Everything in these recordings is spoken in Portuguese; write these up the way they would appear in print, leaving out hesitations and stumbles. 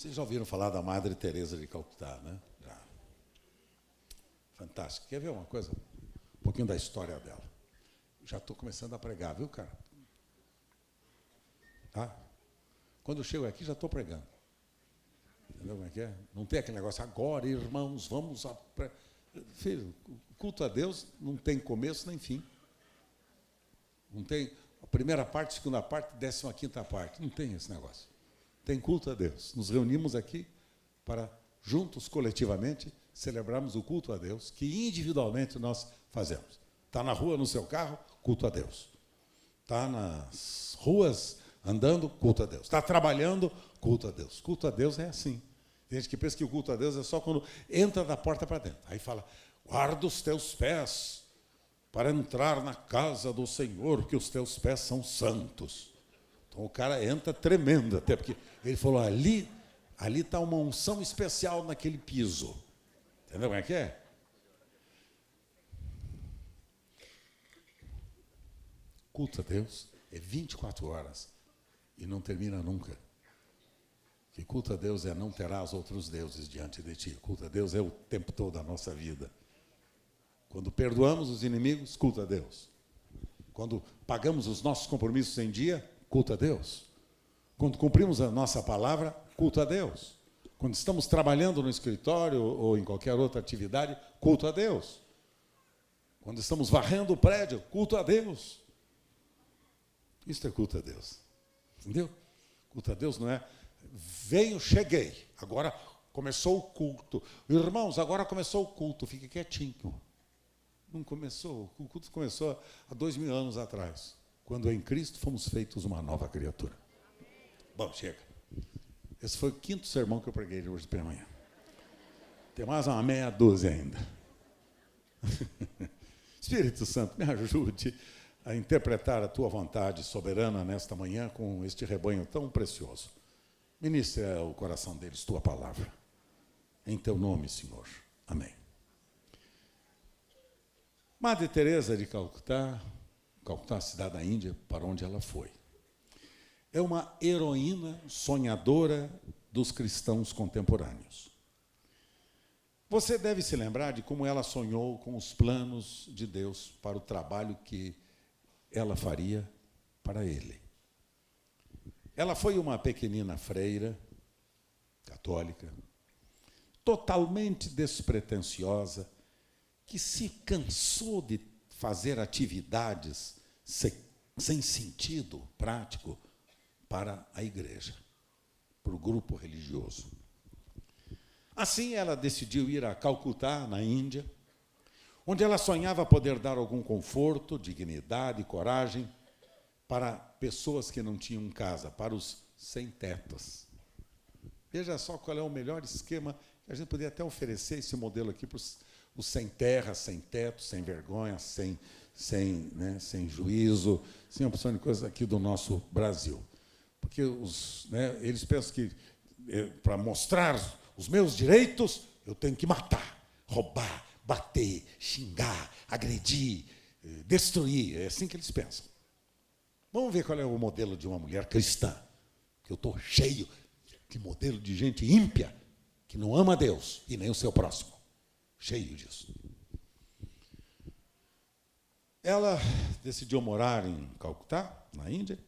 Vocês já ouviram falar da Madre Teresa de Calcutá, né? Já. Fantástico. Quer ver uma coisa? Um pouquinho da história dela. Já estou começando a pregar, viu, cara? Tá? Quando eu chego aqui, já estou pregando. Entendeu como é que é? Não tem aquele negócio, agora, irmãos, vamos... Filho, o culto a Deus não tem começo nem fim. Não tem a primeira parte, segunda parte, 15ª parte. Não tem esse negócio. Tem culto a Deus. Nos reunimos aqui para, juntos, coletivamente, celebrarmos o culto a Deus, que individualmente nós fazemos. Está na rua, no seu carro, culto a Deus. Está nas ruas, andando, culto a Deus. Está trabalhando, culto a Deus. Culto a Deus é assim. Tem gente que pensa que o culto a Deus é só quando entra da porta para dentro. Aí fala, guarda os teus pés para entrar na casa do Senhor, que os teus pés são santos. Então o cara entra tremendo, até porque ele falou, ali está uma unção especial naquele piso. Entendeu como é que é? Culto a Deus é 24 horas e não termina nunca. Que culto a Deus é não terás outros deuses diante de ti. Culto a Deus é o tempo todo da nossa vida. Quando perdoamos os inimigos, culto a Deus. Quando pagamos os nossos compromissos em dia, culto a Deus. Quando cumprimos a nossa palavra, culto a Deus. Quando estamos trabalhando no escritório ou em qualquer outra atividade, culto a Deus. Quando estamos varrendo o prédio, culto a Deus. Isso é culto a Deus. Entendeu? Culto a Deus não é venho, cheguei, agora começou o culto. Irmãos, agora começou o culto, fique quietinho. Não começou, o culto começou há 2000 anos atrás, quando em Cristo fomos feitos uma nova criatura. Bom, chega. Esse foi o 5º sermão que eu preguei hoje pela manhã. Tem mais uma meia dúzia ainda. Espírito Santo, me ajude a interpretar a tua vontade soberana nesta manhã com este rebanho tão precioso. Ministra ao coração deles tua palavra. Em teu nome, Senhor. Amém. Madre Teresa de Calcutá, cidade da Índia, para onde ela foi, é uma heroína sonhadora dos cristãos contemporâneos. Você deve se lembrar de como ela sonhou com os planos de Deus para o trabalho que ela faria para ele. Ela foi uma pequenina freira católica, totalmente despretensiosa, que se cansou de fazer atividades sem sentido prático para a igreja, para o grupo religioso. Assim, ela decidiu ir a Calcutá, na Índia, onde ela sonhava poder dar algum conforto, dignidade e coragem para pessoas que não tinham casa, para os sem-tetos. Veja só qual é o melhor esquema, que a gente poderia até oferecer esse modelo aqui para os sem terra, sem teto, sem vergonha, sem juízo, sem opção de coisas aqui do nosso Brasil. Porque eles pensam que, para mostrar os meus direitos, eu tenho que matar, roubar, bater, xingar, agredir, destruir. É assim que eles pensam. Vamos ver qual é o modelo de uma mulher cristã. Que eu estou cheio de modelo de gente ímpia, que não ama a Deus e nem o seu próximo. Cheio disso. Ela decidiu morar em Calcutá, na Índia,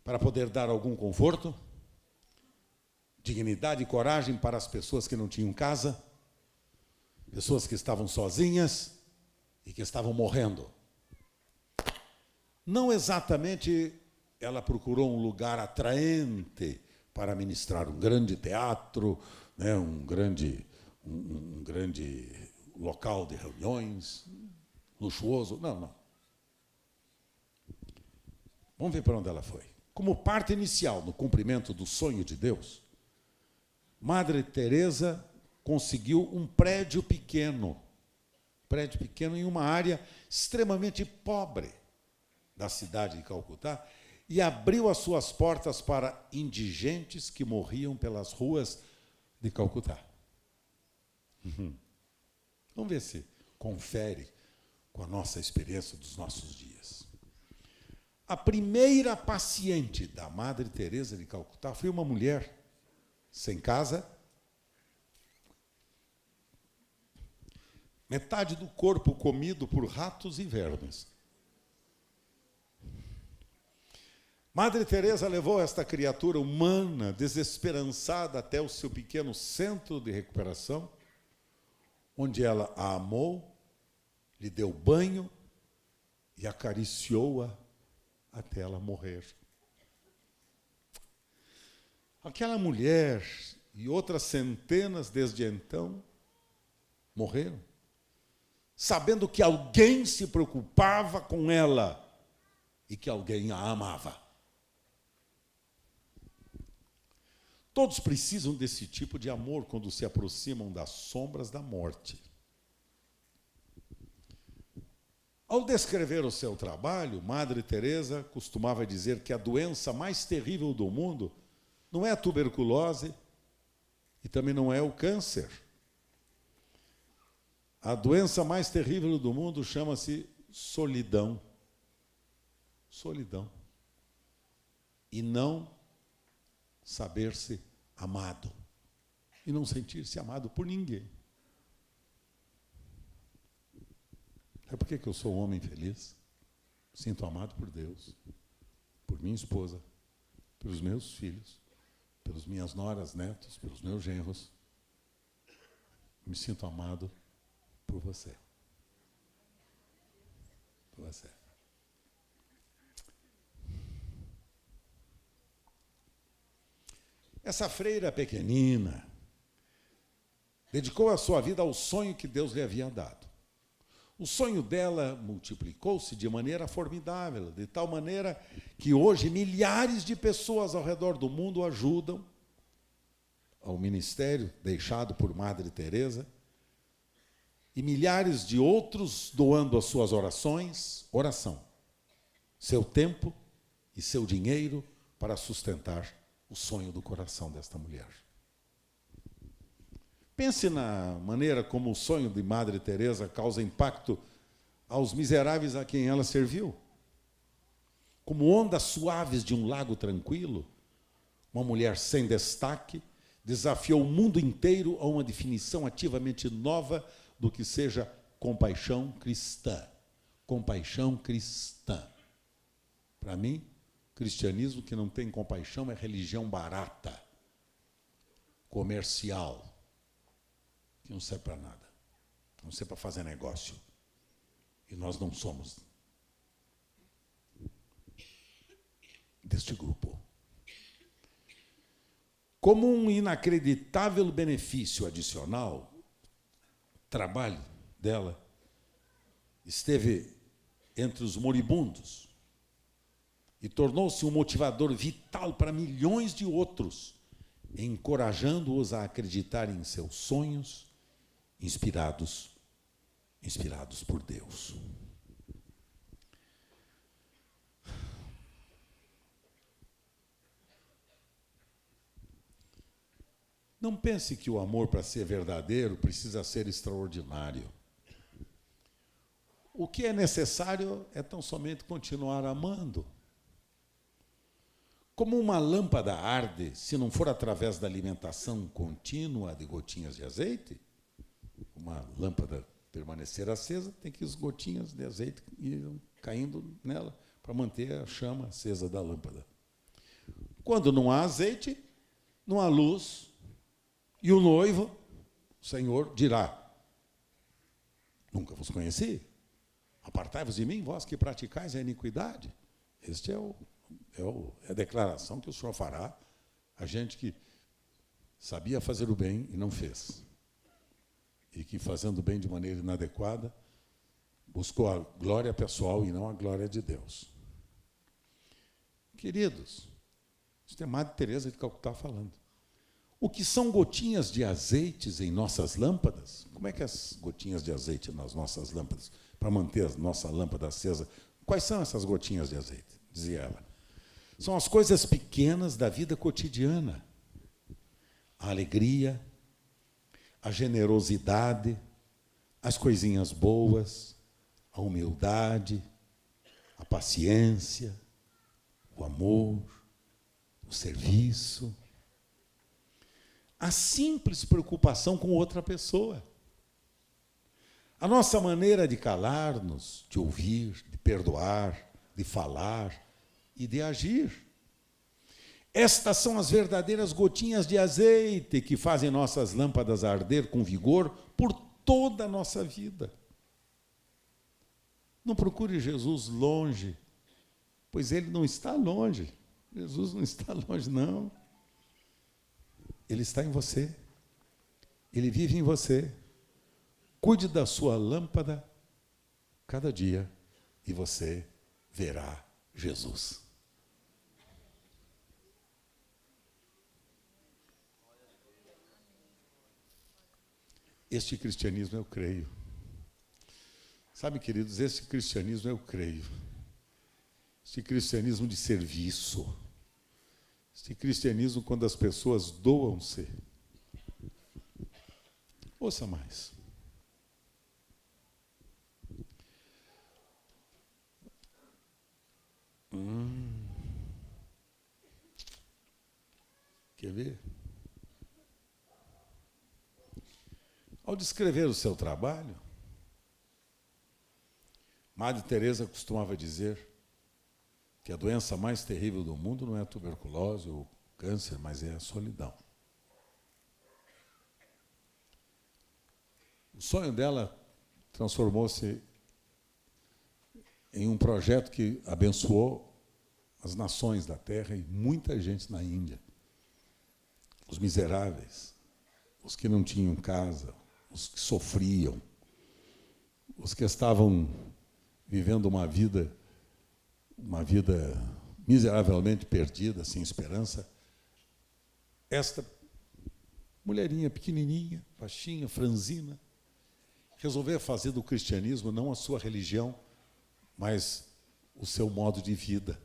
para poder dar algum conforto, dignidade e coragem para as pessoas que não tinham casa, pessoas que estavam sozinhas e que estavam morrendo. Não exatamente ela procurou um lugar atraente para ministrar, um grande teatro, um grande local de reuniões, luxuoso. Não. Vamos ver para onde ela foi. Como parte inicial no cumprimento do sonho de Deus, Madre Teresa conseguiu um prédio pequeno em uma área extremamente pobre da cidade de Calcutá, e abriu as suas portas para indigentes que morriam pelas ruas de Calcutá. Vamos ver se confere com a nossa experiência dos nossos dias. A primeira paciente da Madre Teresa de Calcutá foi uma mulher sem casa, metade do corpo comido por ratos e vermes. Madre Teresa levou esta criatura humana, desesperançada, até o seu pequeno centro de recuperação, onde ela a amou, lhe deu banho e acariciou-a até ela morrer. Aquela mulher e outras centenas desde então morreram, sabendo que alguém se preocupava com ela e que alguém a amava. Todos precisam desse tipo de amor quando se aproximam das sombras da morte. Ao descrever o seu trabalho, Madre Teresa costumava dizer que a doença mais terrível do mundo não é a tuberculose e também não é o câncer. A doença mais terrível do mundo chama-se solidão. Solidão. E não saber-se amado. E não sentir-se amado por ninguém. É por que eu sou um homem feliz? Sinto amado por Deus, por minha esposa, pelos meus filhos, pelas minhas noras, netos, pelos meus genros. Me sinto amado por você. Por você. Essa freira pequenina dedicou a sua vida ao sonho que Deus lhe havia dado. O sonho dela multiplicou-se de maneira formidável, de tal maneira que hoje milhares de pessoas ao redor do mundo ajudam ao ministério deixado por Madre Teresa e milhares de outros doando as suas oração, seu tempo e seu dinheiro para sustentar o sonho do coração desta mulher. Pense na maneira como o sonho de Madre Teresa causa impacto aos miseráveis a quem ela serviu. Como ondas suaves de um lago tranquilo, uma mulher sem destaque desafiou o mundo inteiro a uma definição ativamente nova do que seja compaixão cristã. Compaixão cristã. Para mim, cristianismo que não tem compaixão é religião barata, comercial, que não serve para nada, não serve para fazer negócio. E nós não somos deste grupo. Como um inacreditável benefício adicional, o trabalho dela esteve entre os moribundos e tornou-se um motivador vital para milhões de outros, encorajando-os a acreditar em seus sonhos, inspirados por Deus. Não pense que o amor, para ser verdadeiro, precisa ser extraordinário. O que é necessário é tão somente continuar amando. Como uma lâmpada arde, se não for através da alimentação contínua de gotinhas de azeite, uma lâmpada permanecer acesa, tem que as gotinhas de azeite irem caindo nela para manter a chama acesa da lâmpada. Quando não há azeite, não há luz, e o noivo, o Senhor, dirá: nunca vos conheci, apartai-vos de mim, vós que praticais a iniquidade. Este é a declaração que o Senhor fará a gente que sabia fazer o bem e não fez. E que, fazendo o bem de maneira inadequada, buscou a glória pessoal e não a glória de Deus. Queridos, isso é Madre Teresa de Calcutá falando. O que são gotinhas de azeites em nossas lâmpadas? Como é que as gotinhas de azeite nas nossas lâmpadas, para manter a nossa lâmpada acesa, quais são essas gotinhas de azeite? Dizia ela. São as coisas pequenas da vida cotidiana. A alegria, a generosidade, as coisinhas boas, a humildade, a paciência, o amor, o serviço. a simples preocupação com outra pessoa. A nossa maneira de calar-nos, de ouvir, de perdoar, de falar e de agir. Estas são as verdadeiras gotinhas de azeite que fazem nossas lâmpadas arder com vigor por toda a nossa vida. Não procure Jesus longe, pois Ele não está longe. Jesus não está longe, não. Ele está em você. Ele vive em você. Cuide da sua lâmpada cada dia e você verá Jesus. Este cristianismo eu creio. Sabe, queridos, este cristianismo eu creio. Este cristianismo de serviço. Este cristianismo quando as pessoas doam-se. Ouça mais. Quer ver? Ao descrever o seu trabalho, Madre Teresa costumava dizer que a doença mais terrível do mundo não é a tuberculose ou câncer, mas é a solidão. O sonho dela transformou-se em um projeto que abençoou as nações da terra e muita gente na Índia. Os miseráveis, os que não tinham casa, os que sofriam, os que estavam vivendo uma vida miseravelmente perdida, sem esperança. Esta mulherinha pequenininha, baixinha, franzina, resolveu fazer do cristianismo não a sua religião, mas o seu modo de vida,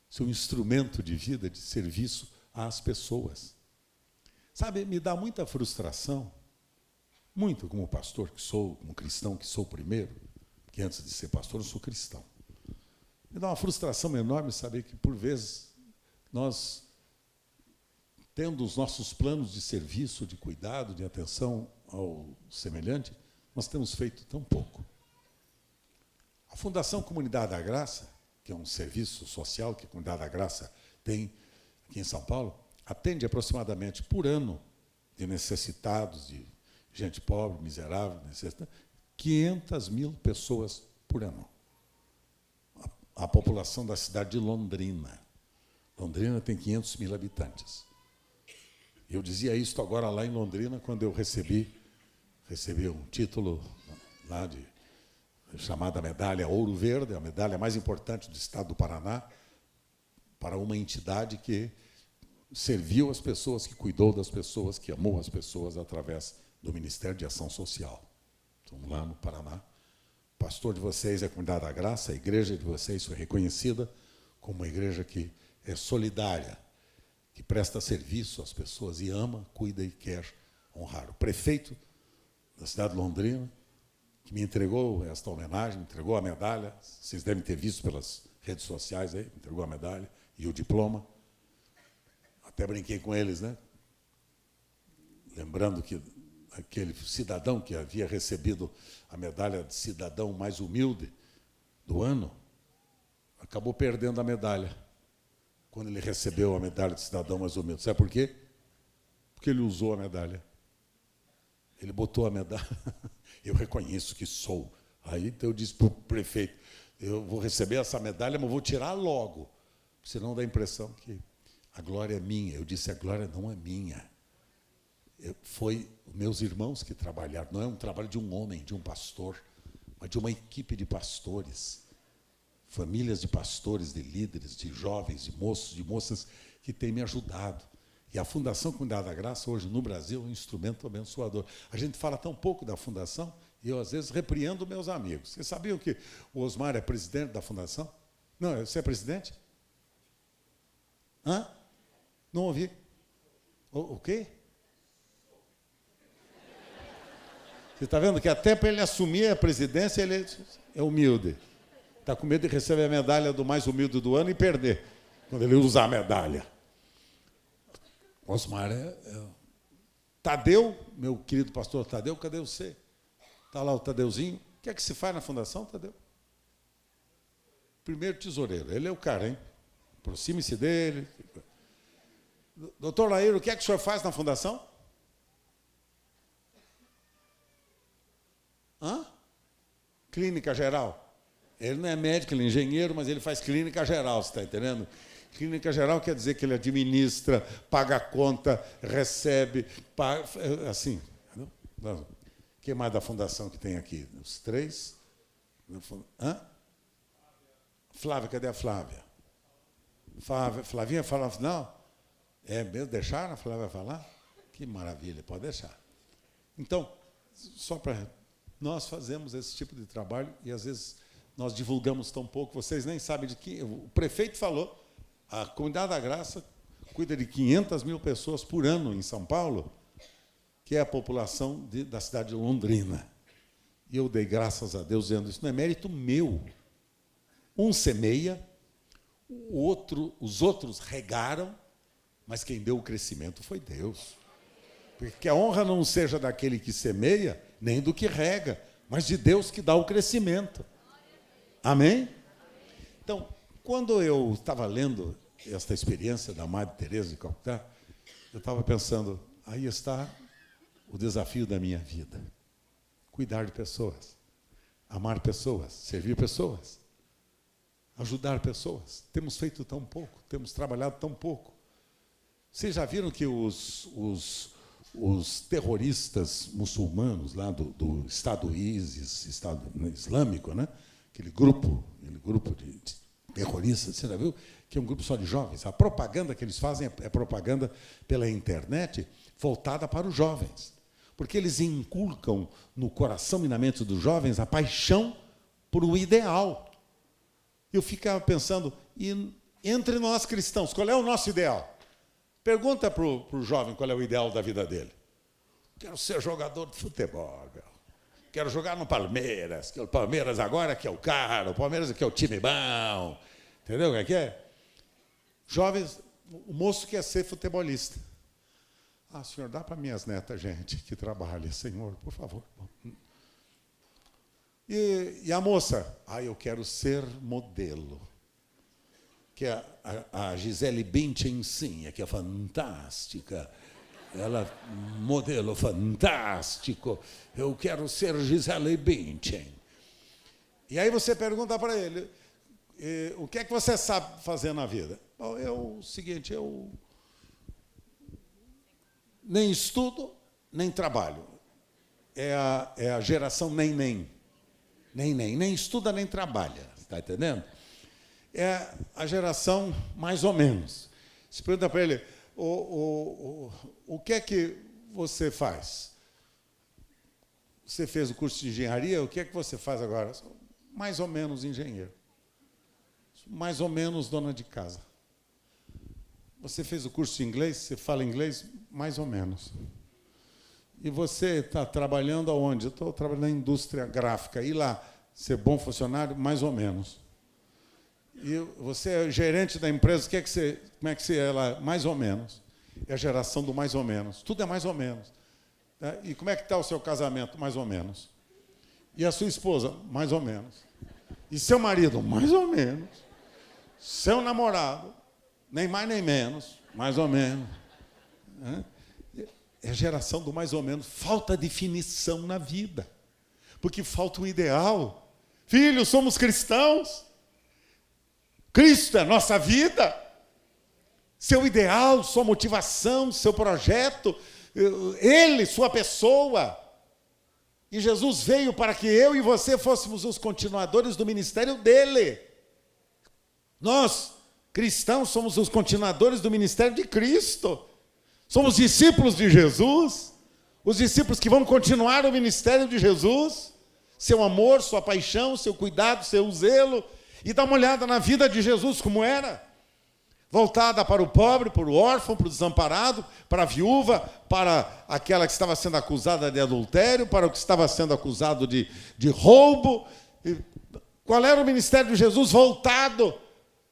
seu instrumento de vida, de serviço às pessoas. Sabe, me dá muita frustração, muito como pastor que sou, como cristão que sou primeiro, que antes de ser pastor eu sou cristão. Me dá uma frustração enorme saber que, por vezes, nós, tendo os nossos planos de serviço, de cuidado, de atenção ao semelhante, nós temos feito tão pouco. A Fundação Comunidade da Graça, que é um serviço social que a Comunidade da Graça tem aqui em São Paulo, atende aproximadamente por ano de necessitados, de gente pobre, miserável, 500 mil pessoas por ano. A população da cidade de Londrina. Londrina tem 500 mil habitantes. Eu dizia isso agora lá em Londrina, quando eu recebi um título lá chamada Medalha Ouro Verde, a medalha mais importante do estado do Paraná, para uma entidade que serviu as pessoas, que cuidou das pessoas, que amou as pessoas através do Ministério de Ação Social. Estamos lá no Paraná. O pastor de vocês é a Comunidade da Graça, a igreja de vocês foi reconhecida como uma igreja que é solidária, que presta serviço às pessoas e ama, cuida e quer honrar. O prefeito da cidade de Londrina, que me entregou esta homenagem, me entregou a medalha, vocês devem ter visto pelas redes sociais aí, me entregou a medalha e o diploma. Até brinquei com eles, né? Lembrando que aquele cidadão que havia recebido a medalha de cidadão mais humilde do ano, acabou perdendo a medalha quando ele recebeu a medalha de cidadão mais humilde. Sabe por quê? Porque ele usou a medalha. Ele botou a medalha. Eu reconheço que sou. Aí então eu disse para o prefeito, eu vou receber essa medalha, mas vou tirar logo, senão dá a impressão que a glória é minha. Eu disse, a glória não é minha. Foi meus irmãos que trabalharam. Não é um trabalho de um homem, de um pastor, mas de uma equipe de pastores, famílias de pastores, de líderes, de jovens, de moços, de moças que têm me ajudado. E a Fundação Comunidade da Graça, hoje no Brasil, é um instrumento abençoador. A gente fala tão pouco da Fundação e eu, às vezes, repreendo meus amigos. Vocês sabiam que o Osmar é presidente da Fundação? Não, você é presidente? Hã? Não ouvi. O quê? Você está vendo que até para ele assumir a presidência, ele é humilde. Está com medo de receber a medalha do mais humilde do ano e perder, quando ele usar a medalha. Osmar Tadeu, meu querido pastor Tadeu, cadê você? Está lá o Tadeuzinho. O que é que se faz na fundação, Tadeu? Primeiro tesoureiro. Ele é o cara, hein? Aproxime-se dele. Doutor Laíro, o que é que o senhor faz na fundação? Hã? Clínica geral. Ele não é médico, ele é engenheiro, mas ele faz clínica geral, você está entendendo? Clínica geral quer dizer que ele administra, paga a conta, recebe, paga, assim. O que mais da fundação que tem aqui? Os três? Hã? Flávia, cadê a Flávia? Flavinha fala no final? É mesmo? Deixaram a Flávia falar? Que maravilha, pode deixar. Então, só para... Nós fazemos esse tipo de trabalho e, às vezes, nós divulgamos tão pouco, vocês nem sabem de que... O prefeito falou, a Comunidade da Graça cuida de 500 mil pessoas por ano em São Paulo, que é a população da cidade de Londrina. E eu dei graças a Deus dizendo, isso não é mérito meu. Um semeia, os outros regaram, mas quem deu o crescimento foi Deus. Porque que a honra não seja daquele que semeia, nem do que rega, mas de Deus que dá o crescimento. Amém? Então, quando eu estava lendo esta experiência da Madre Teresa de Calcutá, eu estava pensando, aí está o desafio da minha vida. Cuidar de pessoas, amar pessoas, servir pessoas, ajudar pessoas. Temos feito tão pouco, temos trabalhado tão pouco. Vocês já viram que os terroristas muçulmanos lá do Estado ISIS, Estado Islâmico, né? aquele grupo de terroristas, você já viu? Que é um grupo só de jovens. A propaganda que eles fazem é propaganda pela internet voltada para os jovens. Porque eles inculcam no coração e na mente dos jovens a paixão por um ideal. Eu ficava pensando, e entre nós cristãos, qual é o nosso ideal? Pergunta para o jovem qual é o ideal da vida dele. Quero ser jogador de futebol, meu. Quero jogar no Palmeiras, que o Palmeiras agora que é o cara, o Palmeiras que é o time bom. Entendeu o que é? Jovens, o moço quer ser futebolista. Ah, senhor, dá para minhas netas, gente, que trabalha, senhor, por favor. E a moça? Ah, eu quero ser modelo. Que é a Gisele Bündchen, sim, que é fantástica. Ela, modelo fantástico. Eu quero ser Gisele Bündchen. E aí você pergunta para ele, o que é que você sabe fazer na vida? Bom, o seguinte, eu nem estudo, nem trabalho. É a geração nem estuda, nem trabalha. Está entendendo? É a geração mais ou menos. Se pergunta para ele, o que é que você faz? Você fez o curso de engenharia, o que é que você faz agora? Mais ou menos engenheiro. Mais ou menos dona de casa. Você fez o curso de inglês, você fala inglês? Mais ou menos. E você está trabalhando aonde? Eu estou trabalhando na indústria gráfica. E lá, ser bom funcionário? Mais ou menos. E você é gerente da empresa, como é que você é lá? Mais ou menos. É a geração do mais ou menos. Tudo é mais ou menos. E como é que está o seu casamento? Mais ou menos. E a sua esposa? Mais ou menos. E seu marido? Mais ou menos. Seu namorado? Nem mais nem menos. Mais ou menos. É a geração do mais ou menos. Falta definição na vida. Porque falta um ideal. Filhos, somos cristãos. Cristo é nossa vida. Seu ideal, sua motivação, seu projeto, Ele, sua pessoa. E Jesus veio para que eu e você fôssemos os continuadores do ministério dele. Nós, cristãos, somos os continuadores do ministério de Cristo. Somos discípulos de Jesus. Os discípulos que vão continuar o ministério de Jesus. Seu amor, sua paixão, seu cuidado, seu zelo. E dá uma olhada na vida de Jesus como era. Voltada para o pobre, para o órfão, para o desamparado, para a viúva, para aquela que estava sendo acusada de adultério, para o que estava sendo acusado de roubo. E qual era o ministério de Jesus? Voltado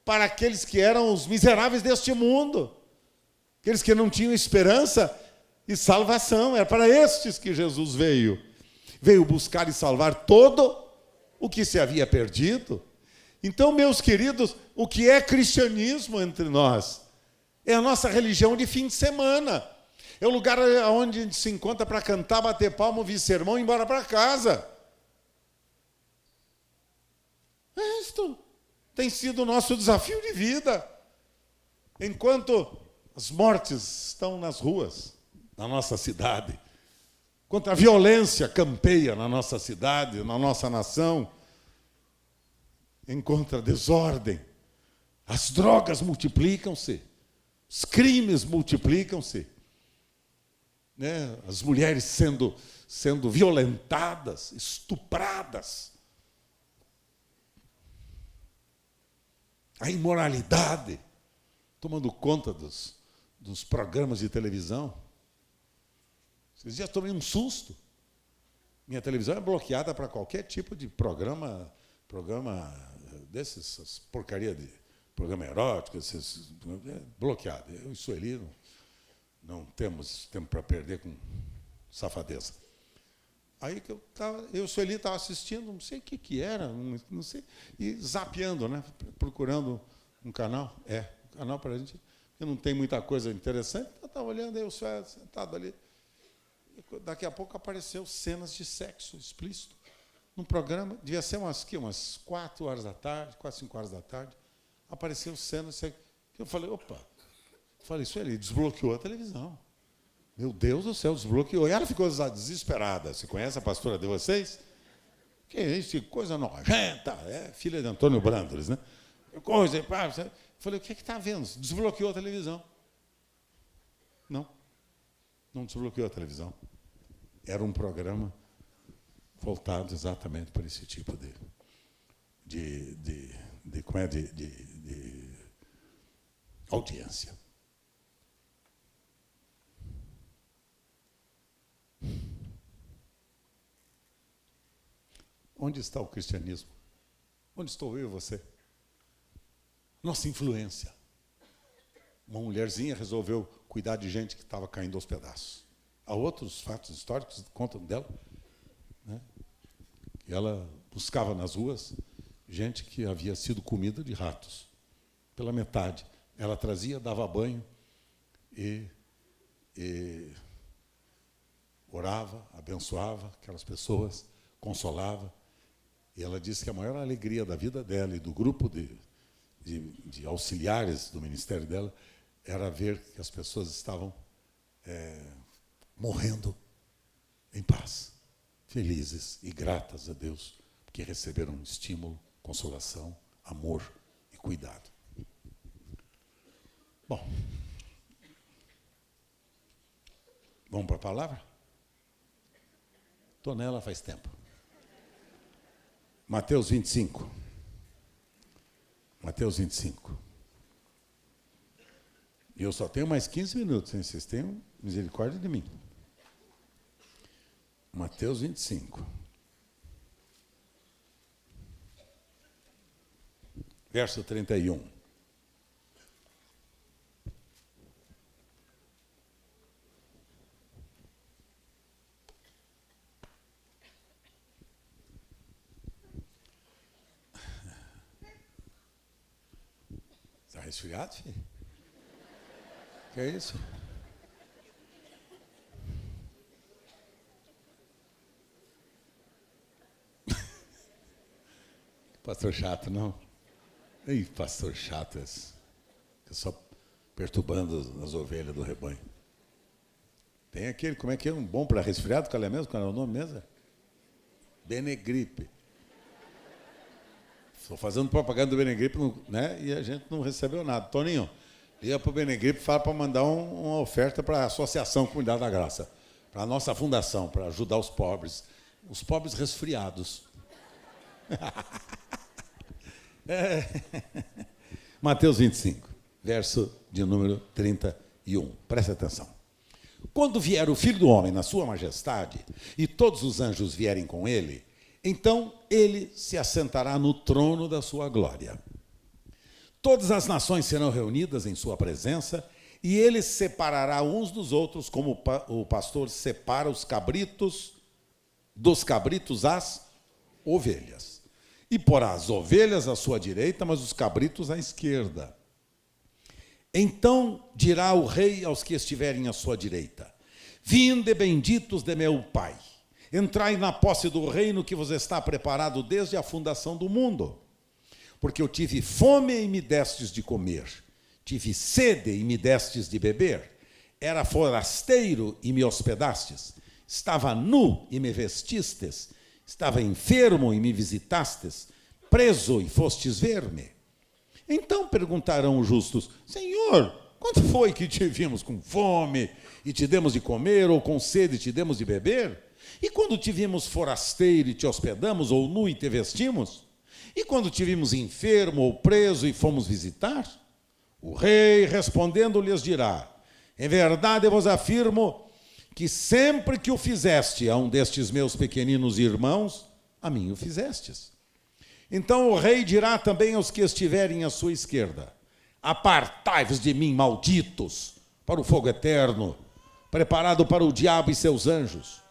para aqueles que eram os miseráveis deste mundo. Aqueles que não tinham esperança. e salvação. É para estes que Jesus veio. Veio buscar e salvar todo o que se havia perdido. Então, meus queridos, o que é cristianismo entre nós? É a nossa religião de fim de semana. É o lugar onde a gente se encontra para cantar, bater palma, ouvir sermão e ir embora para casa. Isto tem sido o nosso desafio de vida. Enquanto as mortes estão nas ruas da nossa cidade, enquanto a violência campeia na nossa cidade, na nossa nação, enquanto a desordem, as drogas multiplicam-se, os crimes multiplicam-se, né? As mulheres sendo violentadas, estupradas, a imoralidade tomando conta dos programas de televisão. Esses dias tomei um susto. Minha televisão é bloqueada para qualquer tipo de programa desses, essas porcaria de programa erótico, bloqueado. Eu e Sueli não temos tempo para perder com safadeza. Aí que eu e o Sueli estava assistindo, não sei o que era, não sei, e zapeando, né? Procurando um canal. Um canal para a gente, que não tem muita coisa interessante. Eu estava olhando, aí o Sueli sentado ali. E daqui a pouco apareceu cenas de sexo explícito. Num programa, devia ser umas 4 horas da tarde, 4, 5 horas da tarde, apareceu cenas. Eu falei, opa, isso ali desbloqueou a televisão. Meu Deus do céu, desbloqueou. E ela ficou desesperada. Você conhece a pastora de vocês? Que isso, que coisa nojenta. É filha de Antônio Brandoles, né? Coisa. Eu falei, o que está vendo? Desbloqueou a televisão. Não desbloqueou a televisão. Era um programa voltado exatamente para esse tipo de audiência. Onde está o cristianismo? Onde estou eu e você? Nossa influência. Uma mulherzinha resolveu cuidar de gente que estava caindo aos pedaços. Há outros fatos históricos que contam dela, né? E ela buscava nas ruas gente que havia sido comida de ratos. Pela metade. Ela trazia, dava banho e orava, abençoava aquelas pessoas, consolava. E ela disse que a maior alegria da vida dela e do grupo de auxiliares do ministério dela era ver que as pessoas estavam morrendo em paz, felizes e gratas a Deus, porque receberam um estímulo, consolação, amor e cuidado. Bom, vamos para a palavra? Estou nela faz tempo. Mateus 25. Mateus 25. E eu só tenho mais 15 minutos, hein? Vocês tenham misericórdia de mim. Mateus 25. Verso 31. Está resfriado, filho? Que é isso? Pastor chato, não? Ei, pastor chato esse. É só perturbando as ovelhas do rebanho. Tem aquele, como é que é? Um bom para resfriado, qual é mesmo? Qual é o nome mesmo? Benegripe. Estou fazendo propaganda do Benegripe, né? E a gente não recebeu nada. Toninho, liga para o Benegripe e fala para mandar uma oferta para a Associação Comunidade da Graça, para a nossa fundação, para ajudar os pobres resfriados. Mateus 25, verso de número 31. Presta atenção. Quando vier o Filho do Homem na sua majestade, e todos os anjos vierem com ele, então ele se assentará no trono da sua glória. Todas as nações serão reunidas em sua presença, E ele separará uns dos outros, como o pastor separa os cabritos dos cabritos as ovelhas. E porá as ovelhas à sua direita, mas os cabritos à esquerda. Então dirá o rei aos que estiverem à sua direita: vinde, benditos de meu Pai, entrai na posse do reino que vos está preparado desde a fundação do mundo. Porque eu tive fome e me destes de comer, tive sede e me destes de beber, era forasteiro e me hospedastes, estava nu e me vestistes, estava enfermo e me visitastes, preso e fostes ver-me. Então perguntarão os justos: Senhor, quando foi que te vimos com fome e te demos de comer, ou com sede e te demos de beber? E quando te vimos forasteiro e te hospedamos, ou nu e te vestimos? E quando te vimos enfermo ou preso e fomos visitar? O rei, respondendo, lhes dirá: em verdade eu vos afirmo que sempre que o fizeste a um destes meus pequeninos irmãos, a mim o fizestes. Então o rei dirá também aos que estiverem à sua esquerda: apartai-vos de mim, malditos, para o fogo eterno, preparado para o diabo e seus anjos,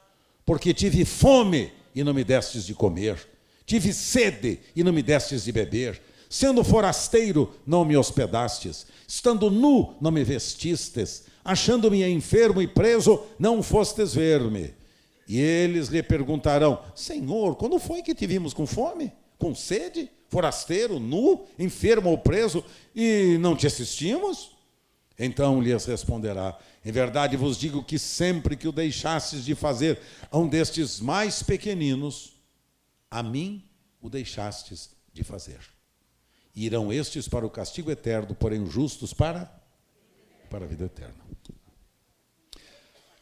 porque tive fome e não me destes de comer, tive sede e não me destes de beber, sendo forasteiro não me hospedastes, estando nu não me vestistes, achando-me enfermo e preso não fostes ver-me. E eles lhe perguntarão: Senhor, quando foi que te vimos com fome, com sede, forasteiro, nu, enfermo ou preso, e não te assistimos? Então lhes responderá: em verdade vos digo que sempre que o deixastes de fazer a um destes mais pequeninos, a mim o deixastes de fazer. E irão estes para o castigo eterno, porém os justos para a vida eterna.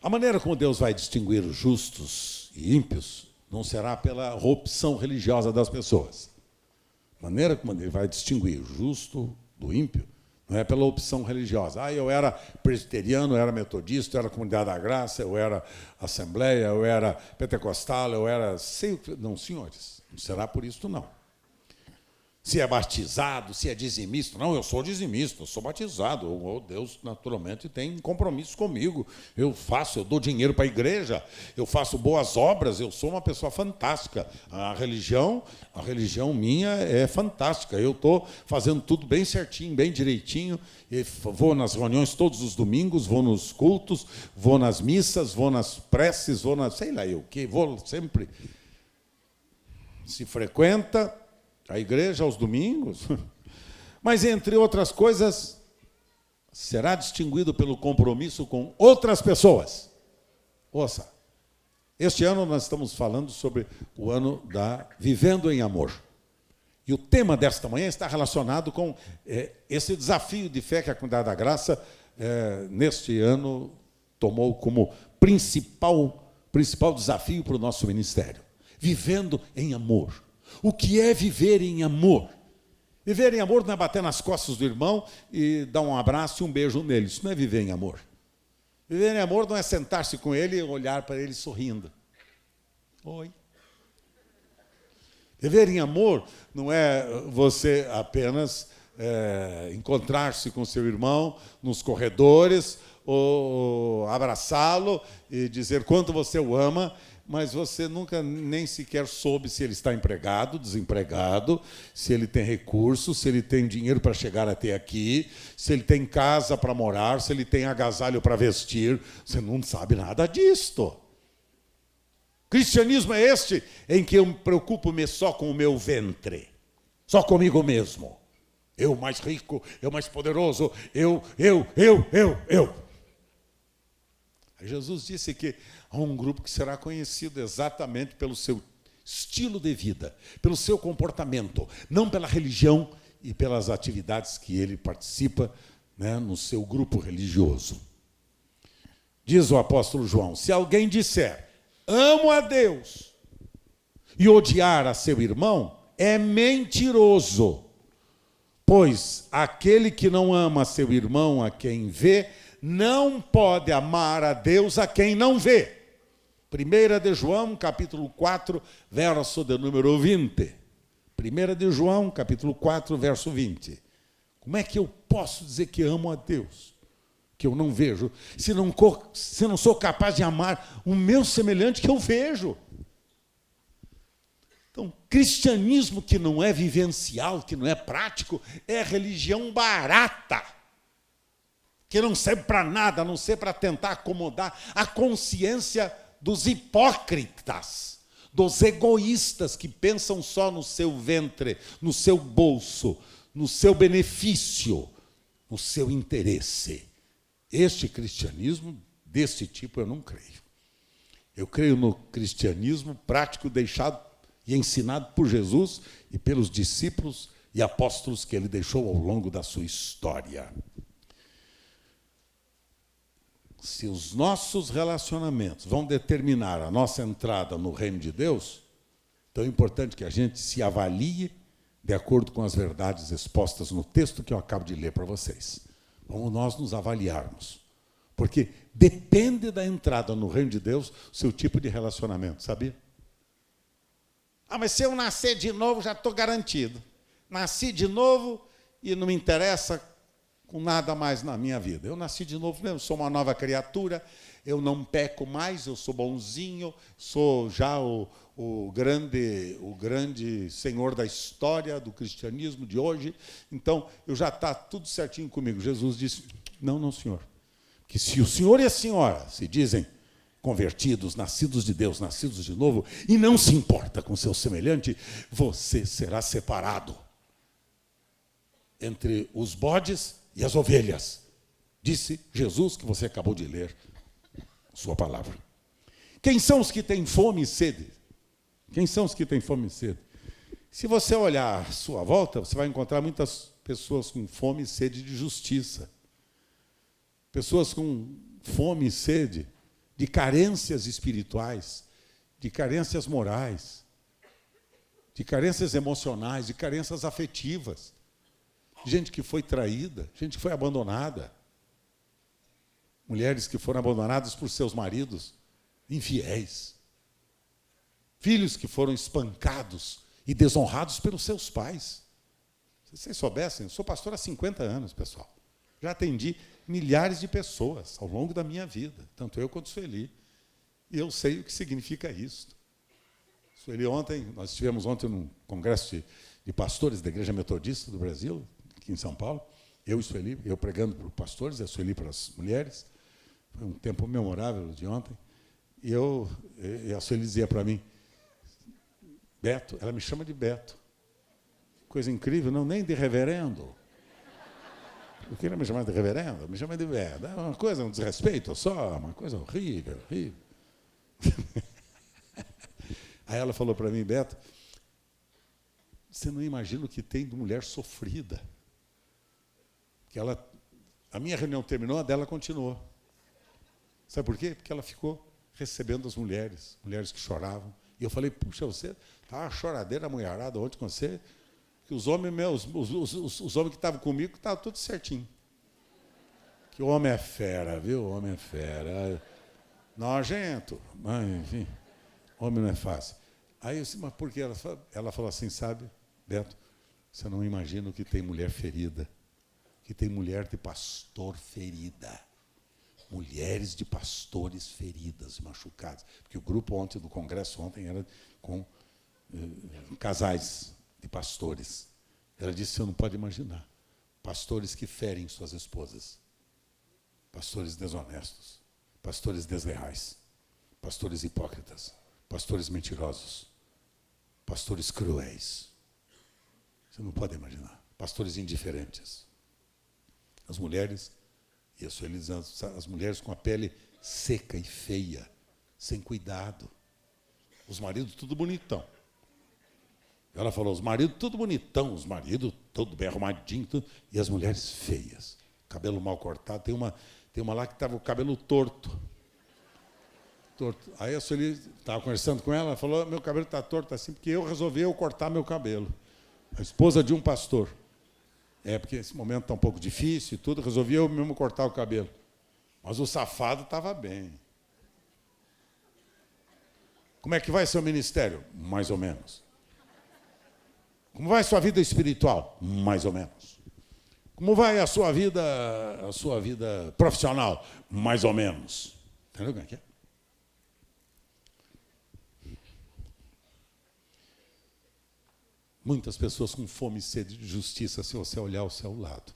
A maneira como Deus vai distinguir os justos e ímpios não será pela opção religiosa das pessoas. A maneira como Ele vai distinguir o justo do ímpio não é pela opção religiosa. Eu era presbiteriano, eu era metodista, eu era Comunidade da Graça, eu era Assembleia, eu era pentecostal, eu era... Não, senhores, não será por isso, não. Se é batizado, se é dizimista. Não, eu sou dizimista, eu sou batizado. Deus, naturalmente, tem compromisso comigo. Eu dou dinheiro para a igreja, eu faço boas obras, eu sou uma pessoa fantástica. A religião minha é fantástica. Eu estou fazendo tudo bem certinho, bem direitinho. Vou nas reuniões todos os domingos, vou nos cultos, vou nas missas, vou nas preces, vou nas... sei lá eu o quê, vou sempre. Se frequenta a igreja aos domingos, mas, entre outras coisas, será distinguido pelo compromisso com outras pessoas. Ouça, este ano nós estamos falando sobre o ano da Vivendo em Amor. E o tema desta manhã está relacionado com esse desafio de fé que a Comunidade da Graça, neste ano, tomou como principal desafio para o nosso ministério. Vivendo em amor. O que é viver em amor? Viver em amor não é bater nas costas do irmão e dar um abraço e um beijo nele. Isso não é viver em amor. Viver em amor não é sentar-se com ele e olhar para ele sorrindo. Oi. Viver em amor não é você apenas encontrar-se com seu irmão nos corredores ou abraçá-lo e dizer quanto você o ama, mas você nunca nem sequer soube se ele está empregado, desempregado, se ele tem recursos, se ele tem dinheiro para chegar até aqui, se ele tem casa para morar, se ele tem agasalho para vestir. Você não sabe nada disto. Cristianismo é este em que eu me preocupo-me só com o meu ventre, só comigo mesmo. Eu mais rico, eu mais poderoso, eu. Aí Jesus disse que há um grupo que será conhecido exatamente pelo seu estilo de vida, pelo seu comportamento, não pela religião e pelas atividades que ele participa, no seu grupo religioso. Diz o apóstolo João: se alguém disser, amo a Deus, e odiar a seu irmão, é mentiroso. Pois aquele que não ama seu irmão a quem vê, não pode amar a Deus a quem não vê. 1 de João, capítulo 4, verso de número 20. 1 de João, capítulo 4, verso 20. Como é que eu posso dizer que amo a Deus que eu não vejo, se não sou capaz de amar o meu semelhante que eu vejo? Então, cristianismo que não é vivencial, que não é prático, é religião barata, que não serve para nada, a não ser para tentar acomodar a consciência dos hipócritas, dos egoístas que pensam só no seu ventre, no seu bolso, no seu benefício, no seu interesse. Este cristianismo desse tipo eu não creio. Eu creio no cristianismo prático deixado e ensinado por Jesus e pelos discípulos e apóstolos que ele deixou ao longo da sua história. Se os nossos relacionamentos vão determinar a nossa entrada no reino de Deus, então é importante que a gente se avalie de acordo com as verdades expostas no texto que eu acabo de ler para vocês. Vamos nós nos avaliarmos. Porque depende da entrada no reino de Deus o seu tipo de relacionamento, sabia? Mas se eu nascer de novo, já estou garantido. Nasci de novo e não me interessa com nada mais na minha vida. Eu nasci de novo mesmo, sou uma nova criatura, eu não peco mais, eu sou bonzinho, sou já o grande senhor da história do cristianismo de hoje. Então, eu já está tudo certinho comigo. Jesus disse, não, senhor. Que se o senhor e a senhora se dizem convertidos, nascidos de Deus, nascidos de novo, e não se importa com seu semelhante, você será separado entre os bodes e as ovelhas. Disse Jesus, que você acabou de ler sua palavra. Quem são os que têm fome e sede? Quem são os que têm fome e sede? Se você olhar à sua volta, você vai encontrar muitas pessoas com fome e sede de justiça. Pessoas com fome e sede de carências espirituais, de carências morais, de carências emocionais, de carências afetivas. Gente que foi traída, gente que foi abandonada. Mulheres que foram abandonadas por seus maridos infiéis. Filhos que foram espancados e desonrados pelos seus pais. Se vocês soubessem, eu sou pastor há 50 anos, pessoal. Já atendi milhares de pessoas ao longo da minha vida, tanto eu quanto Sueli. E eu sei o que significa isso. Sueli, nós estivemos ontem num congresso de pastores da Igreja Metodista do Brasil, aqui em São Paulo, eu e Sueli, eu pregando para os pastores, a Sueli para as mulheres. Foi um tempo memorável de ontem. E a Sueli dizia para mim, Beto, ela me chama de Beto. Coisa incrível, não, nem de reverendo. Por que ela me chama de reverendo? Me chama de Beto. É uma coisa, um desrespeito só, uma coisa horrível, horrível. Aí ela falou para mim, Beto, você não imagina o que tem de mulher sofrida. Que a minha reunião terminou, a dela continuou. Sabe por quê? Porque ela ficou recebendo as mulheres que choravam. E eu falei, puxa, você tá uma choradeira mulherada ontem com você, que os homens meus, os homens que estavam comigo, estavam tudo certinho. Que o homem é fera, viu? O homem é fera. Nojento, mas enfim, homem não é fácil. Aí eu disse, mas por que? Ela falou assim, sabe, Beto, você não imagina o que tem mulher ferida, que tem mulher de pastor ferida. Mulheres de pastores feridas, machucadas. Porque o grupo ontem do congresso era com casais de pastores. Ela disse, você não pode imaginar. Pastores que ferem suas esposas. Pastores desonestos. Pastores desleais. Pastores hipócritas. Pastores mentirosos. Pastores cruéis. Você não pode imaginar. Pastores indiferentes. As mulheres... E as mulheres com a pele seca e feia, sem cuidado. Os maridos tudo bonitão. Ela falou, os maridos tudo bonitão, os maridos tudo bem arrumadinho, tudo, e as mulheres feias, cabelo mal cortado. Tem uma lá que estava o cabelo torto. Aí a Sueli estava conversando com ela falou, meu cabelo está torto assim, porque eu resolvi cortar meu cabelo. A esposa de um pastor. Porque esse momento está um pouco difícil e tudo, resolvi eu mesmo cortar o cabelo. Mas o safado estava bem. Como é que vai seu ministério? Mais ou menos. Como vai sua vida espiritual? Mais ou menos. Como vai a sua vida profissional? Mais ou menos. Entendeu como é que é? Muitas pessoas com fome e sede de justiça, se você olhar ao seu lado.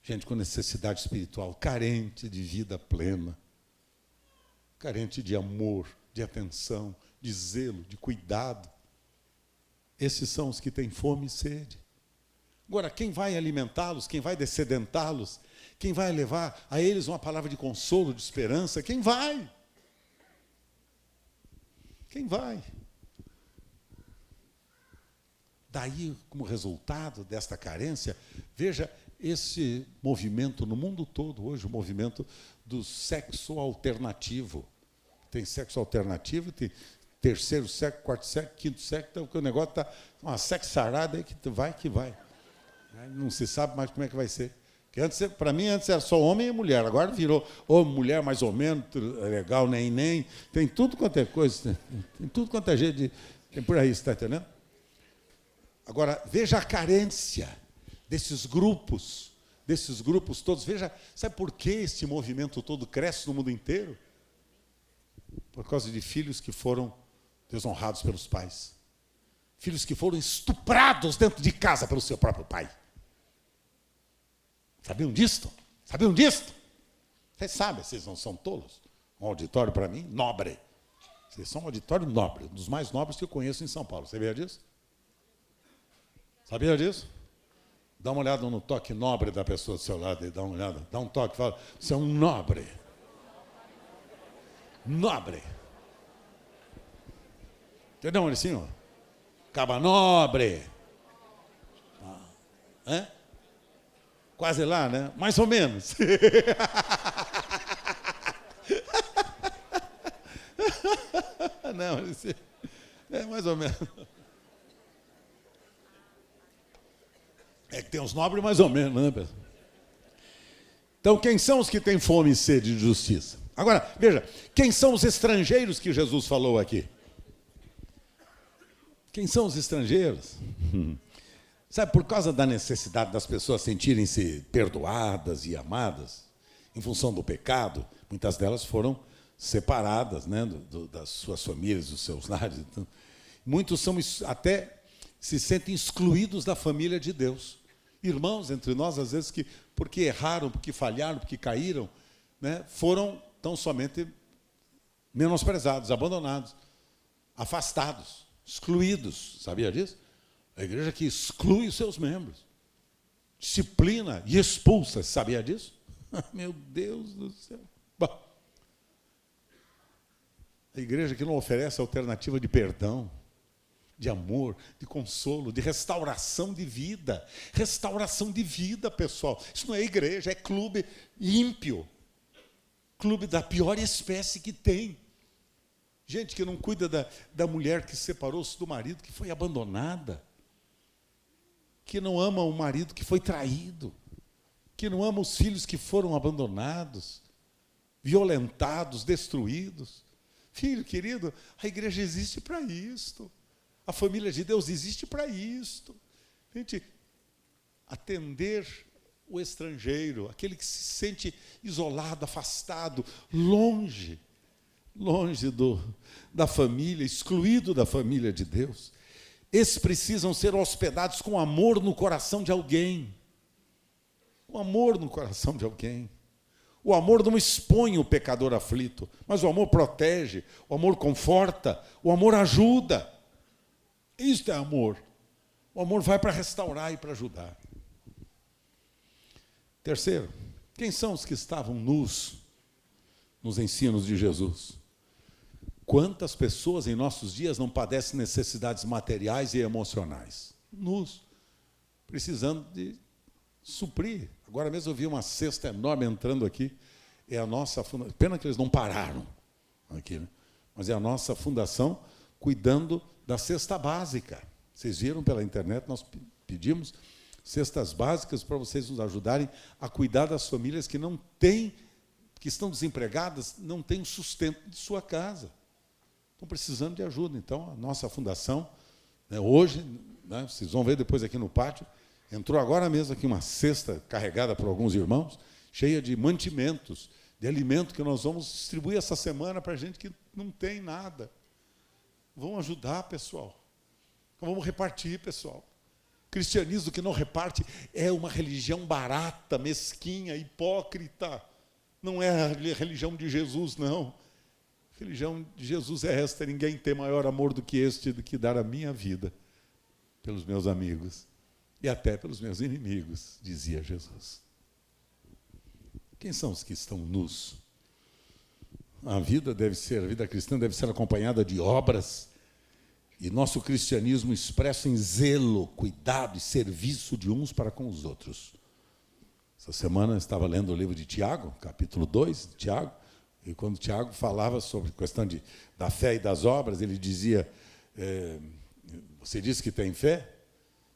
Gente com necessidade espiritual, carente de vida plena, carente de amor, de atenção, de zelo, de cuidado. Esses são os que têm fome e sede. Agora, quem vai alimentá-los, quem vai descedentá-los, quem vai levar a eles uma palavra de consolo, de esperança, quem vai? Quem vai? Daí, como resultado desta carência, veja esse movimento no mundo todo hoje, o movimento do sexo alternativo. Tem sexo alternativo, tem terceiro sexo, quarto sexo, quinto sexo, então o negócio está uma sexarada aí que vai que vai. Não se sabe mais como é que vai ser. Para mim, antes era só homem e mulher, agora virou mulher mais ou menos, legal, nem. Tem tudo quanto é coisa, tem tudo quanto é jeito tem por aí, você está entendendo? Agora, veja a carência desses grupos todos. Veja, sabe por que esse movimento todo cresce no mundo inteiro? Por causa de filhos que foram desonrados pelos pais. Filhos que foram estuprados dentro de casa pelo seu próprio pai. Sabiam disto? Sabiam disto? Vocês sabem, vocês não são tolos. Um auditório, para mim, nobre. Vocês são um auditório nobre, um dos mais nobres que eu conheço em São Paulo. Você sabia disso? Sabia disso? Dá uma olhada no toque nobre da pessoa do seu lado, dá uma olhada, dá um toque, fala, você é um nobre. Nobre. Entendeu, Mauricinho? Caba nobre. Quase lá, né? Mais ou menos. Não, é mais ou menos. É que tem uns nobres mais ou menos, né, pessoal? Então, quem são os que têm fome e sede de justiça? Agora, veja, quem são os estrangeiros que Jesus falou aqui? Quem são os estrangeiros? Sabe, por causa da necessidade das pessoas sentirem-se perdoadas e amadas, em função do pecado, muitas delas foram separadas, né, das suas famílias, dos seus lares. Então, muitos até se sentem excluídos da família de Deus. Irmãos entre nós, às vezes, que porque erraram, porque falharam, porque caíram, né, foram tão somente menosprezados, abandonados, afastados, excluídos. Sabia disso? A igreja que exclui os seus membros, disciplina e expulsa. Sabia disso? Meu Deus do céu. Bom, a igreja que não oferece alternativa de perdão, de amor, de consolo, de restauração de vida. Restauração de vida, pessoal. Isso não é igreja, é clube ímpio. Clube da pior espécie que tem. Gente que não cuida da mulher que separou-se do marido, que foi abandonada. Que não ama o marido que foi traído. Que não ama os filhos que foram abandonados, violentados, destruídos. Filho querido, a igreja existe para isto. A família de Deus existe para isto. Gente, atender o estrangeiro, aquele que se sente isolado, afastado, longe da família, excluído da família de Deus. Esses precisam ser hospedados com amor no coração de alguém. O amor no coração de alguém. O amor não expõe o pecador aflito, mas o amor protege, o amor conforta, o amor ajuda. Isto é amor. O amor vai para restaurar e para ajudar. Terceiro, quem são os que estavam nus nos ensinos de Jesus? Quantas pessoas em nossos dias não padecem necessidades materiais e emocionais? Nus, precisando de suprir. Agora mesmo eu vi uma cesta enorme entrando aqui. É a nossa fundação. Pena que eles não pararam aqui, né? Mas é a nossa fundação cuidando da cesta básica. Vocês viram pela internet, nós pedimos cestas básicas para vocês nos ajudarem a cuidar das famílias que não têm, que estão desempregadas, não têm o sustento de sua casa. Estão precisando de ajuda. Então, a nossa fundação, né, hoje, né, vocês vão ver depois aqui no pátio, Entrou agora mesmo aqui uma cesta carregada por alguns irmãos, cheia de mantimentos, de alimento que nós vamos distribuir essa semana para gente que não tem nada. Vamos ajudar, pessoal. Vamos repartir, pessoal. Cristianismo que não reparte é uma religião barata, mesquinha, hipócrita. Não é a religião de Jesus, não. A religião de Jesus é esta: ninguém tem maior amor do que este, do que dar a minha vida pelos meus amigos e até pelos meus inimigos, dizia Jesus. Quem são os que estão nus? A vida cristã deve ser acompanhada de obras, e nosso cristianismo expresso em zelo, cuidado e serviço de uns para com os outros. Essa semana eu estava lendo o livro de Tiago, capítulo 2 de Tiago, e quando Tiago falava sobre a questão da fé e das obras, ele dizia, você diz que tem fé?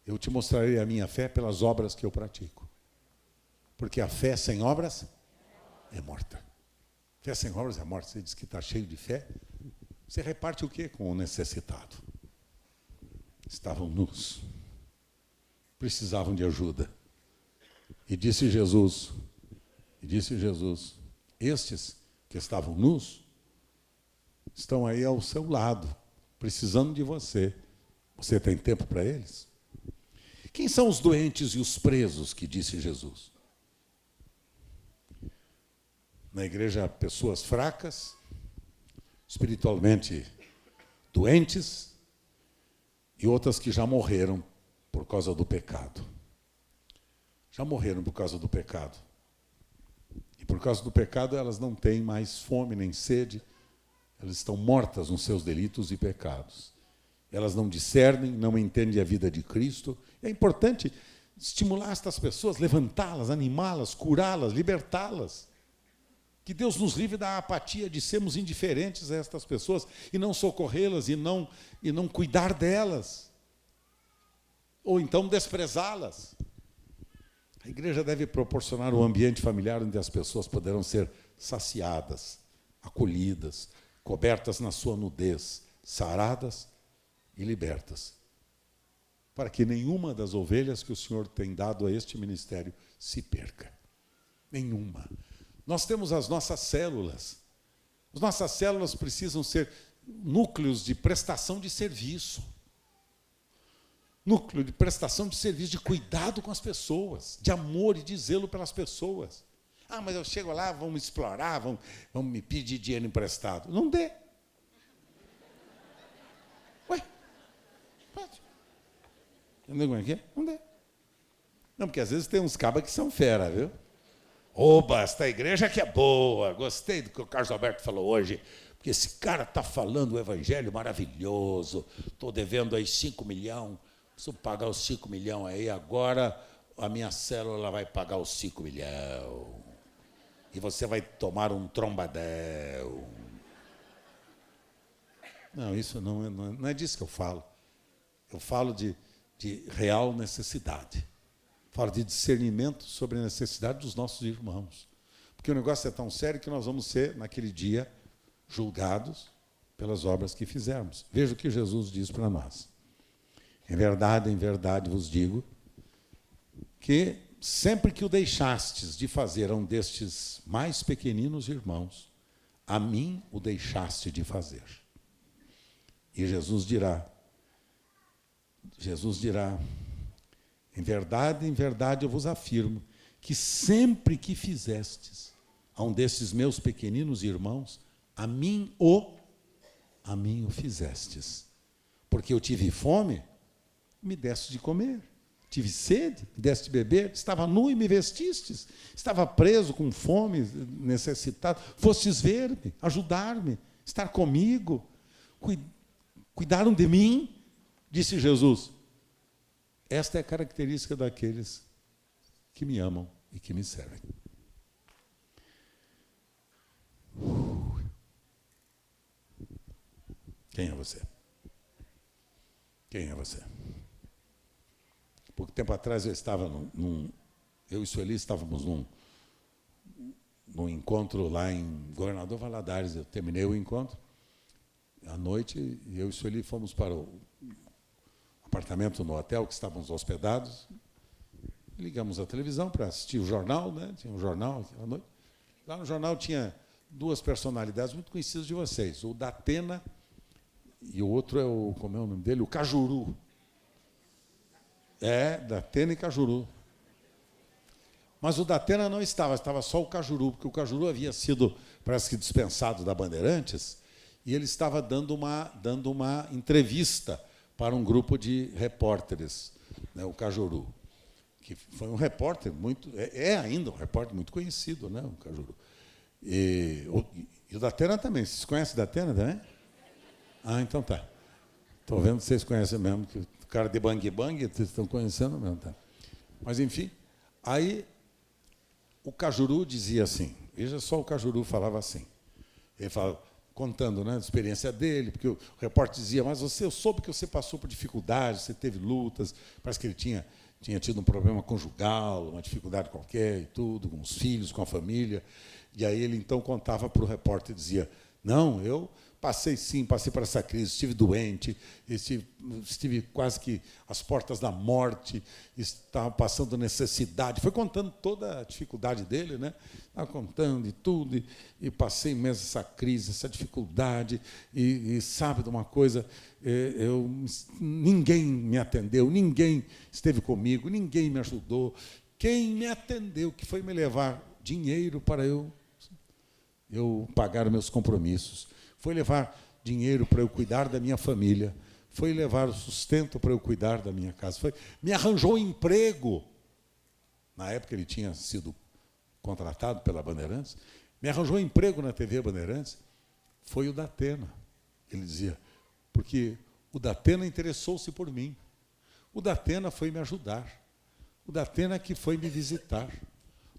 Eu te mostrarei a minha fé pelas obras que eu pratico. Porque a fé sem obras é morta. Fé sem obras é morta. Você diz que está cheio de fé, você reparte o quê com o necessitado? Estavam nus, precisavam de ajuda. E disse Jesus, estes que estavam nus, estão aí ao seu lado, precisando de você. Você tem tempo para eles? Quem são os doentes e os presos, que disse Jesus? Na igreja, pessoas fracas, espiritualmente doentes, e outras que já morreram por causa do pecado. Já morreram por causa do pecado. E por causa do pecado elas não têm mais fome nem sede, elas estão mortas nos seus delitos e pecados. Elas não discernem, não entendem a vida de Cristo. É importante estimular estas pessoas, levantá-las, animá-las, curá-las, libertá-las. Que Deus nos livre da apatia de sermos indiferentes a estas pessoas e não socorrê-las e não cuidar delas. Ou então desprezá-las. A igreja deve proporcionar um ambiente familiar onde as pessoas poderão ser saciadas, acolhidas, cobertas na sua nudez, saradas e libertas, para que nenhuma das ovelhas que o Senhor tem dado a este ministério se perca. Nenhuma. Nós temos as nossas células. As nossas células precisam ser núcleos de prestação de serviço. Núcleo de prestação de serviço, de cuidado com as pessoas, de amor e de zelo pelas pessoas. Ah, mas eu chego lá, vão me explorar, vão me pedir dinheiro emprestado. Não dê. Ué? Pode. Entendeu como é que é? Não dê. Não, porque às vezes tem uns cabas que são fera, viu? Oba, esta igreja que é boa. Gostei do que o Carlos Alberto falou hoje, porque esse cara está falando o evangelho maravilhoso. Estou devendo aí 5 milhões. Preciso pagar os 5 milhões aí, agora a minha célula vai pagar os 5 milhões. E você vai tomar um trombadel. Não, isso não é disso que eu falo. Eu falo de real necessidade. Falo de discernimento sobre a necessidade dos nossos irmãos. Porque o negócio é tão sério que nós vamos ser, naquele dia, julgados pelas obras que fizermos. Veja o que Jesus diz para nós. Em verdade vos digo, que sempre que o deixastes de fazer a um destes mais pequeninos irmãos, a mim o deixaste de fazer. E Jesus dirá, em verdade eu vos afirmo, que sempre que fizestes a um destes meus pequeninos irmãos, a mim o fizestes. Porque eu tive fome, me deste de comer. Tive sede, me deste de beber. Estava nu e me vestistes. Estava preso, com fome, necessitado. Fostes ver-me, ajudar-me, estar comigo. Cuidaram de mim, disse Jesus. Esta é a característica daqueles que me amam e que me servem. Quem é você? Quem é você? Pouco tempo atrás eu estava eu e Sueli estávamos num encontro lá em Governador Valadares. Eu terminei o encontro, à noite, eu e Sueli fomos para o apartamento no hotel que estávamos hospedados, Ligamos a televisão para assistir o jornal, né? Tinha um jornal aquela noite. Lá no jornal tinha duas personalidades muito conhecidas de vocês, o Datena e o outro como é o nome dele? O Cajuru. Datena e Cajuru. Mas o Datena não estava só o Cajuru, porque o Cajuru havia sido, parece que, dispensado da Bandeirantes, e ele estava dando uma entrevista para um grupo de repórteres, né, o Cajuru, que foi um repórter muito... ainda um repórter muito conhecido, né, o Cajuru. E o Datena também. Vocês conhecem o Datena também? Ah, então tá. Estou vendo que vocês conhecem mesmo, que o cara de Bang Bang, vocês estão conhecendo mesmo. Tá? Mas, enfim, aí o Cajuru dizia assim, veja só, o Cajuru falava assim, ele falava, contando, né, a experiência dele, porque o repórter dizia, mas eu soube que você passou por dificuldades, você teve lutas, parece que ele tinha tido um problema conjugal, uma dificuldade qualquer e tudo, com os filhos, com a família. E aí ele, então, contava para o repórter e dizia, não, eu passei por essa crise, estive doente, estive quase que às portas da morte, estava passando necessidade. Foi contando toda a dificuldade dele, né? Estava contando e tudo, e passei mesmo essa crise, essa dificuldade, e sabe de uma coisa, ninguém me atendeu, ninguém esteve comigo, ninguém me ajudou. Quem me atendeu, que foi me levar dinheiro para eu pagar meus compromissos, foi levar dinheiro para eu cuidar da minha família, foi levar o sustento para eu cuidar da minha casa, me arranjou emprego. Na época ele tinha sido contratado pela Bandeirantes, me arranjou emprego na TV Bandeirantes, foi o Datena. Ele dizia, porque o Datena interessou-se por mim, o Datena foi me ajudar, o Datena que foi me visitar,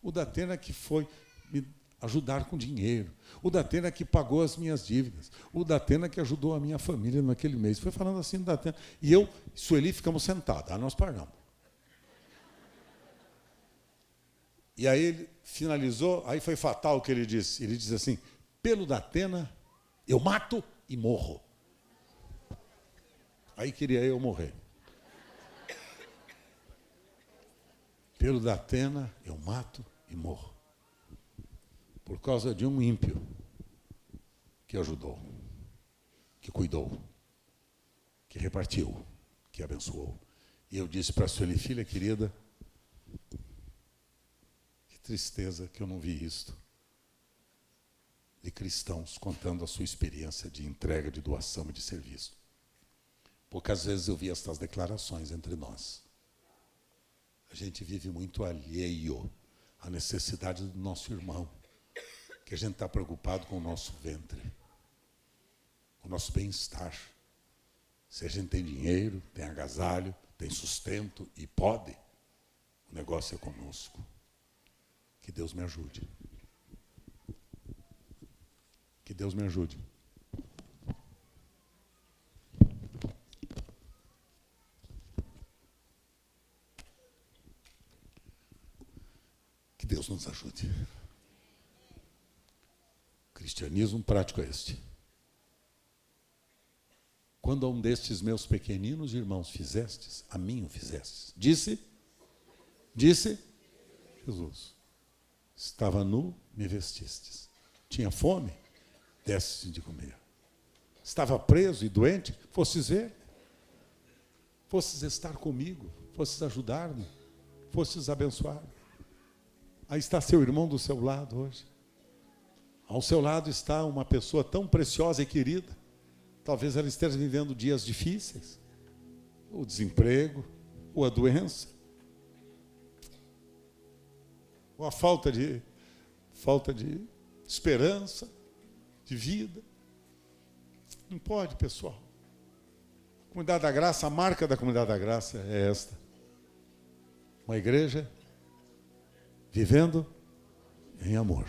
o Datena que foi me ajudar com dinheiro, o Datena que pagou as minhas dívidas, o Datena que ajudou a minha família naquele mês. Foi falando assim do Datena. E eu e Sueli ficamos sentados, aí nós paramos. E aí ele finalizou, aí foi fatal o que ele disse. Ele disse assim, pelo Datena, eu mato e morro. Aí queria eu morrer. Pelo Datena, eu mato e morro. Por causa de um ímpio que ajudou, que cuidou, que repartiu, que abençoou. E eu disse para a Sueli, filha querida, que tristeza que eu não vi isto, de cristãos contando a sua experiência de entrega, de doação e de serviço. Poucas vezes eu vi estas declarações entre nós. A gente vive muito alheio à necessidade do nosso irmão, que a gente está preocupado com o nosso ventre, com o nosso bem-estar. Se a gente tem dinheiro, tem agasalho, tem sustento e pode, o negócio é conosco. Que Deus me ajude. Que Deus me ajude. Que Deus nos ajude. Cristianismo prático é este. Quando a um destes meus pequeninos irmãos fizestes, a mim o fizestes. Disse Jesus. Estava nu, me vestistes. Tinha fome, deste de comer. Estava preso e doente, fostes ver. Fostes estar comigo, fostes ajudar-me, fostes abençoar-me. Aí está seu irmão do seu lado hoje. Ao seu lado está uma pessoa tão preciosa e querida. Talvez ela esteja vivendo dias difíceis. O desemprego, ou a doença, ou a falta de esperança, de vida. Não pode, pessoal. A Comunidade da Graça, a marca da Comunidade da Graça é esta. Uma igreja vivendo em amor.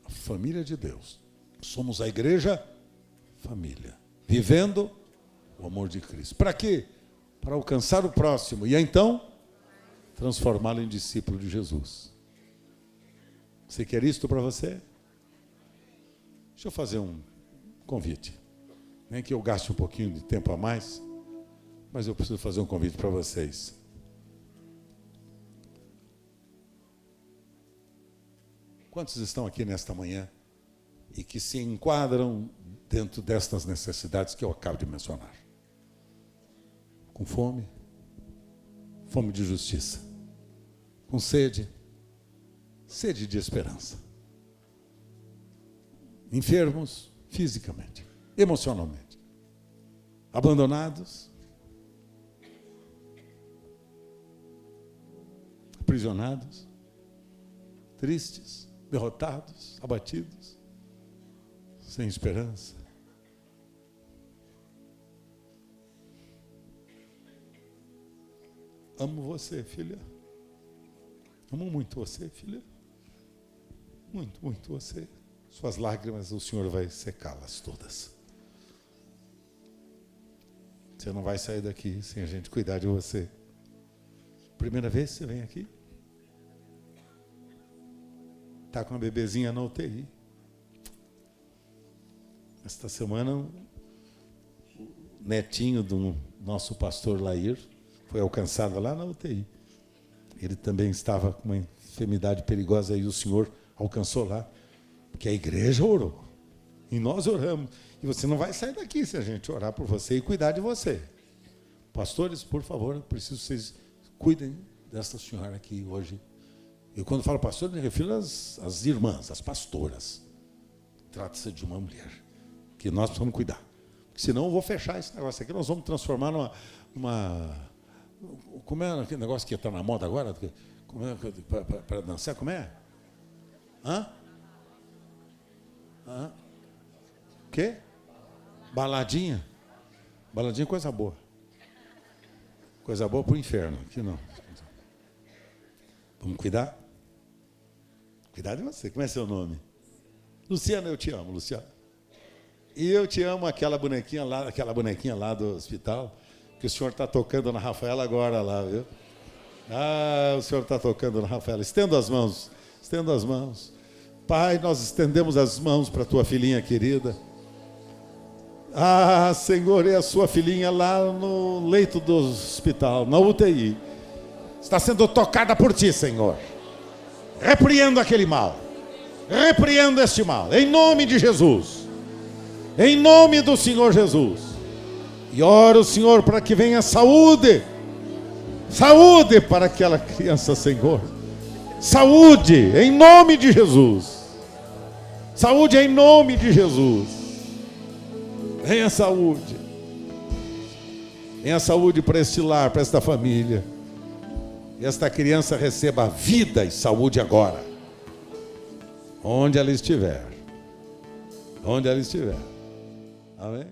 Família de Deus. Somos a igreja família, vivendo o amor de Cristo. Para quê? Para alcançar o próximo e então transformá-lo em discípulo de Jesus. Você quer isto para você? Deixa eu fazer um convite. Nem que eu gaste um pouquinho de tempo a mais, mas eu preciso fazer um convite para vocês. Quantos estão aqui nesta manhã e que se enquadram dentro destas necessidades que eu acabo de mencionar? Com fome, fome de justiça, com sede, sede de esperança, enfermos fisicamente, emocionalmente, abandonados, aprisionados, tristes, derrotados, abatidos, sem esperança. Amo você, filha. Amo muito você, filha. Muito, muito você. Suas lágrimas, o Senhor vai secá-las todas. Você não vai sair daqui sem a gente cuidar de você. Primeira vez que você vem aqui? Está com uma bebezinha na UTI. Esta semana, o netinho do nosso pastor Lair foi alcançado lá na UTI. Ele também estava com uma enfermidade perigosa e o Senhor alcançou lá. Porque a igreja orou. E nós oramos. E você não vai sair daqui se a gente orar por você e cuidar de você. Pastores, por favor, eu preciso que vocês cuidem desta senhora aqui hoje. E quando falo pastor, me refiro às irmãs, às pastoras. Trata-se de uma mulher que nós precisamos cuidar. Porque senão eu vou fechar esse negócio aqui. Nós vamos transformar numa como é aquele negócio que está na moda agora? Para dançar, como é? O quê? Baladinha? Baladinha é coisa boa. Coisa boa para o inferno. Aqui não. Vamos cuidar? Cuidar de você. Como é seu nome? Luciana, eu te amo, Luciana. E eu te amo aquela bonequinha lá do hospital, que o senhor está tocando na Rafaela agora lá, viu? Ah, o senhor está tocando na Rafaela. Estenda as mãos. Estenda as mãos. Pai, nós estendemos as mãos para a tua filhinha querida. Ah, Senhor, é a sua filhinha lá no leito do hospital, na UTI. Está sendo tocada por ti, Senhor. Repreendo aquele mal. Repreendo este mal. Em nome de Jesus. Em nome do Senhor Jesus. E oro, Senhor, para que venha saúde. Saúde para aquela criança, Senhor. Saúde, em nome de Jesus. Saúde em nome de Jesus. Venha saúde. Venha saúde para este lar, para esta família. E esta criança receba vida e saúde agora. Onde ela estiver. Onde ela estiver. Amém?